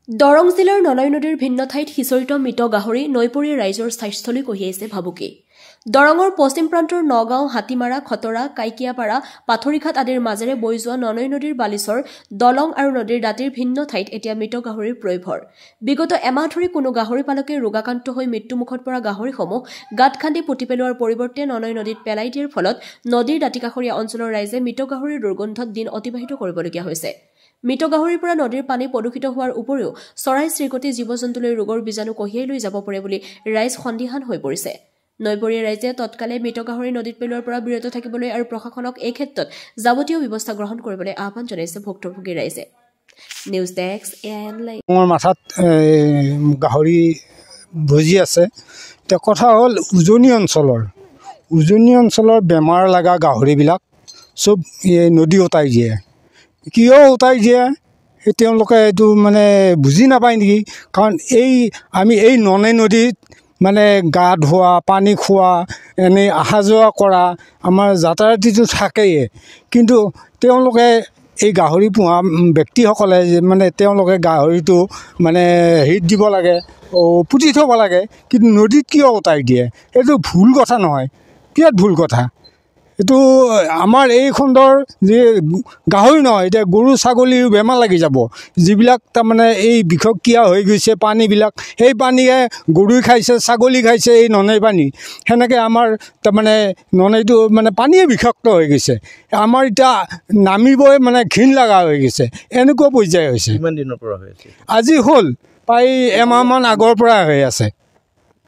দৰং জিলাৰ ননৈ নদীৰ ভিন্ন ঠাইত সিঁচৰিত মৃত গাহৰি নৈপৰীয়া ৰাইজৰ স্বাস্থ্যলৈ কঢ়িয়াইছে ভাবুকি। দৰঙৰ পশ্চিম প্ৰান্তৰ নগাঁও, হাতীমাৰা, খটৰা, কাইকিয়াপাৰা, পাথৰিঘাট আদিৰ মাজেৰে বৈ যোৱা ননৈ নদীৰ বালিচৰ দলং আৰু নদীৰ দাঁতিৰ ভিন্ন ঠাইত এতিয়া মৃত গাহৰিৰ প্ৰয়োভৰ। বিগত এমাহ ধৰি কোনো গাহৰি পালকে ৰোগাক্ৰান্ত হৈ মৃত্যুমুখত পৰা গাহৰিসমূহ গাঁত খান্দি পুতি পেলোৱাৰ পৰিৱৰ্তে ননৈ নদীত পেলাই দিয়াৰ ফলত নদীৰ দাঁতিকাষৰীয়া অঞ্চলৰ ৰাইজে মৃত গাহৰিৰ দুৰ্গন্ধত দিন অতিবাহিত কৰিবলগীয়া হৈছে। মৃত গাহৰিৰ পৰা নদীৰ পানী প্ৰদূষিত হোৱাৰ উপৰিও চৰাই চিৰিকটি জীৱ-জন্তুলৈ ৰোগৰ বীজাণু কঢ়িয়াই লৈ যাব পাৰে বুলি ৰাইজ সন্দিহান হৈ পৰিছে। নৈপৰীয়া ৰাইজে তৎকালে মৃত গাহৰি নদীত পেলোৱাৰ পৰা বিৰত থাকিবলৈ আৰু প্ৰশাসনক এই ক্ষেত্ৰত যাৱতীয় ব্যৱস্থা গ্ৰহণ কৰিবলৈ আহ্বান জনাইছে ভুক্তভোগী ৰাইজে। News desk AIN live. মোৰ মাথাত গাহৰি ভজি আছে। এতিয়া কথা হ'ল উজনি অঞ্চলৰ বেমাৰ লগা গাহৰিবিলাক চব নদী উটাই দিয়ে। কিয় উটাই দিয়ে সেই তেওঁলোকে এইটো মানে বুজি নাপায় নেকি? কাৰণ আমি এই ননৈ নদীত মানে গা ধোৱা, পানী খোৱা, এনেই অহা যোৱা কৰা আমাৰ যাতায়াতীটো থাকেই। কিন্তু তেওঁলোকে এই গাহৰি পোহা ব্যক্তিসকলে মানে তেওঁলোকে গাহৰিটো মানে হেৰিত দিব লাগে, পুতি থ'ব লাগে, কিন্তু নদীত কিয় উটাই দিয়ে? এইটো ভুল কথা নহয়, বিৰাট ভুল কথা। এইটো আমাৰ এই খণ্ডৰ যে গাহৰি নহয়, এতিয়া গৰু ছাগলীৰ বেমাৰ লাগি যাব। যিবিলাক তাৰমানে এই বিষক্ৰিয়া হৈ গৈছে পানীবিলাক, সেই পানীয়ে গৰুই খাইছে, ছাগলী খাইছে এই ননৈ পানী। সেনেকৈ আমাৰ তাৰমানে ননৈটো মানে পানীয়ে বিষাক্ত হৈ গৈছে। আমাৰ এতিয়া নামিবই মানে ঘিণ লগা হৈ গৈছে, এনেকুৱা পৰ্যায় হৈছে। কিমান দিনৰ পৰা হৈ আছে? আজি হ'ল প্ৰায় এমাহমান আগৰ পৰা হৈ আছে।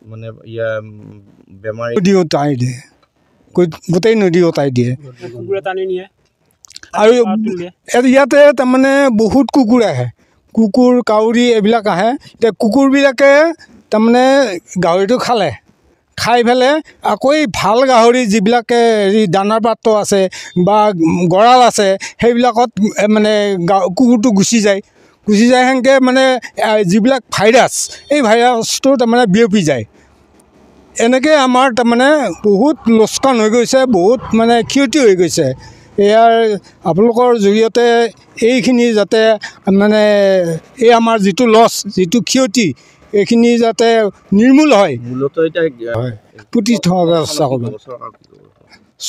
মানে ইয়াৰ বেমাৰ উটাই দিয়ে, গোটেই নদী উটাই দিয়ে। আৰু ইয়াতে তাৰমানে বহুত কুকুৰ আহে, কুকুৰ কাউৰী এইবিলাক আহে। এতিয়া কুকুৰবিলাকে তাৰমানে গাহৰিটো খাই পেলাই আকৌ এই ভাল গাহৰি যিবিলাকে হেৰি দানাৰ পাত্ৰ আছে বা গঁৰাল আছে সেইবিলাকত মানে কুকুৰটো গুচি যায় সেনেকৈ মানে যিবিলাক ভাইৰাছ, এই ভাইৰাছটো তাৰমানে বিয়পি যায়। এনেকৈ আমাৰ তাৰমানে বহুত লোকচান হৈ গৈছে, বহুত মানে ক্ষতি হৈ গৈছে। ইয়াৰ আপোনালোকৰ জৰিয়তে এইখিনি যাতে মানে এই আমাৰ যিটো লছ, যিটো ক্ষতি, এইখিনি যাতে নিৰ্মূল হয়, পুতি থোৱাৰ ব্যৱস্থা কৰিব।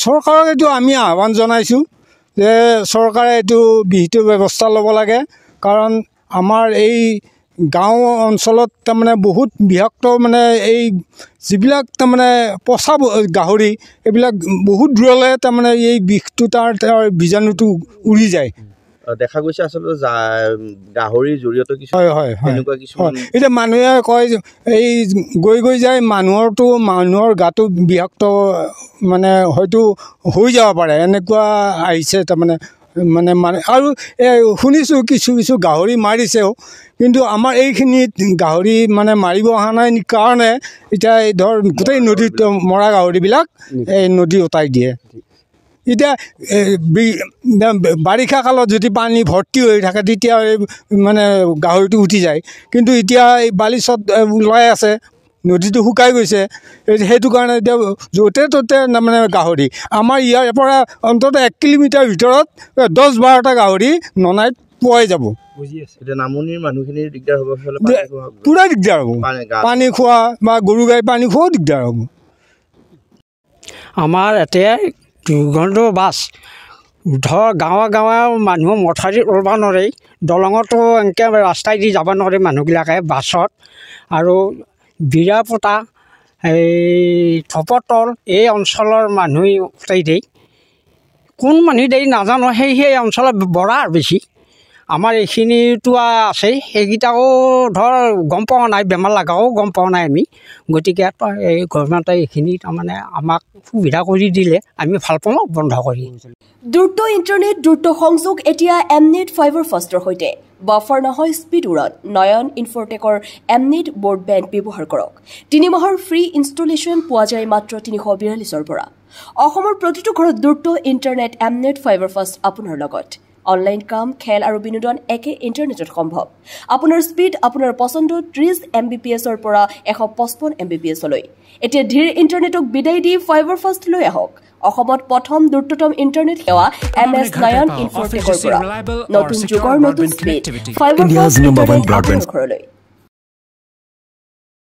চৰকাৰক এইটো আমি আহ্বান জনাইছোঁ যে চৰকাৰে এইটো বিহিত ব্যৱস্থা ল'ব লাগে। কাৰণ আমাৰ এই গাঁও অঞ্চলত তাৰমানে বহুত বিষাক্ত মানে এই যিবিলাক তাৰমানে পচা গাহৰি, এইবিলাক বহুত দূৰলৈ তাৰমানে এই বিষটো তাৰ বীজাণুটো উৰি যায়। দেখা গৈছে আচলতে গাহৰিৰ জৰিয়তে কিছু এতিয়া মানুহে কয় এই গৈ যায় মানুহৰ গাটো বিষাক্ত মানে হয়তো হৈ যাব পাৰে, এনেকুৱা আহিছে তাৰমানে মানে আৰু শুনিছোঁ কিছু গাহৰি মাৰিছেও। কিন্তু আমাৰ এইখিনিত গাহৰি মানে মাৰিব অহা নাই কাৰণে এতিয়া এই ধৰ গোটেই নদীত মৰা গাহৰিবিলাক এই নদী উটাই দিয়ে। এতিয়া বাৰিষা কালত যদি পানী ভৰ্তি হৈ থাকে তেতিয়া মানে গাহৰিটো উঠি যায়। কিন্তু এতিয়া এই বালিচত ওলাই আছে, নদীটো শুকাই গৈছে, সেইটো কাৰণে এতিয়া য'তে ত'তে তাৰমানে গাহৰি। আমাৰ ইয়াৰ পৰা অন্ততঃ 1 কিলোমিটাৰ ভিতৰত 10-12টা গাহৰি ননৈত পোৱাই যাব। এতিয়া নামনিৰ মানুহখিনিৰ দিগদাৰ হ'ব, পূৰা দিগদাৰ হ'ব। পানী খোৱা বা গৰু গাই পানী খোৱাও দিগদাৰ হ'ব। আমাৰ এতিয়া দুৰ্গন্ধ বাছ ধৰ গাঁৱে মানুহ মথাউৰিত ওলব নোৱাৰে, দলঙতো এনেকৈ ৰাস্তাই দি যাব নোৱাৰে মানুহবিলাকে বাছত। আৰু বিৰাপতা, এই ধপতল এই অঞ্চলৰ মানুহে উঠাই দিয়ে। কোন মানুহ দিয়ে নাজানো, সেই অঞ্চলত বৰা বেছি। আমাৰ এইখিনিতো আছে, সেইকেইটাও ধৰ গম পোৱা নাই, বেমাৰ লগাও গম পোৱা নাই আমি। গতিকে এই গভৰ্ণমেণ্টে এইখিনি তাৰমানে আমাক সুবিধা কৰি দিলে আমি ভাল পাওঁ বন্ধ কৰি। দ্ৰুত ইণ্টাৰনেট, দ্ৰুত সংযোগ এতিয়া এমনেট ফাইবাৰ ফাষ্টৰ সৈতে। বাফাৰ নহয়, স্পীড উৰণ। নয়ন ইনফৰটেকৰ এমনেট ব্ৰডবেণ্ড ব্যৱহাৰ কৰক। 3 মাহৰ ফ্ৰী ইনষ্টলেশ্যন পোৱা যায় মাত্ৰ 342ৰ পৰা। অসমৰ প্ৰতিটো ঘৰত দ্ৰুত ইণ্টাৰনেট এমনেট ফাইবাৰ ফাষ্ট আপোনাৰ লগত। অনলাইন কাম খেল আৰু বিনোদন একে ইণ্টাৰনেটত সম্ভৱ আপোনাৰ স্পীড আপোনাৰ পছন্দ 30 Mbps-ৰ পৰা 155 Mbps লৈ এতিয়া ধীৰ ইণ্টাৰনেটক বিদায় দি ফাইবাৰ ফাষ্ট লৈ আহক অসমত প্ৰথম দ্ৰুততম ইণ্টাৰনেট সেৱা MS নয়ন ইনফৰটেকৰ পৰা নতুন যুগৰ নতুন স্পীড ফাইবাৰ ফাষ্ট ব্ৰডবেণ্ড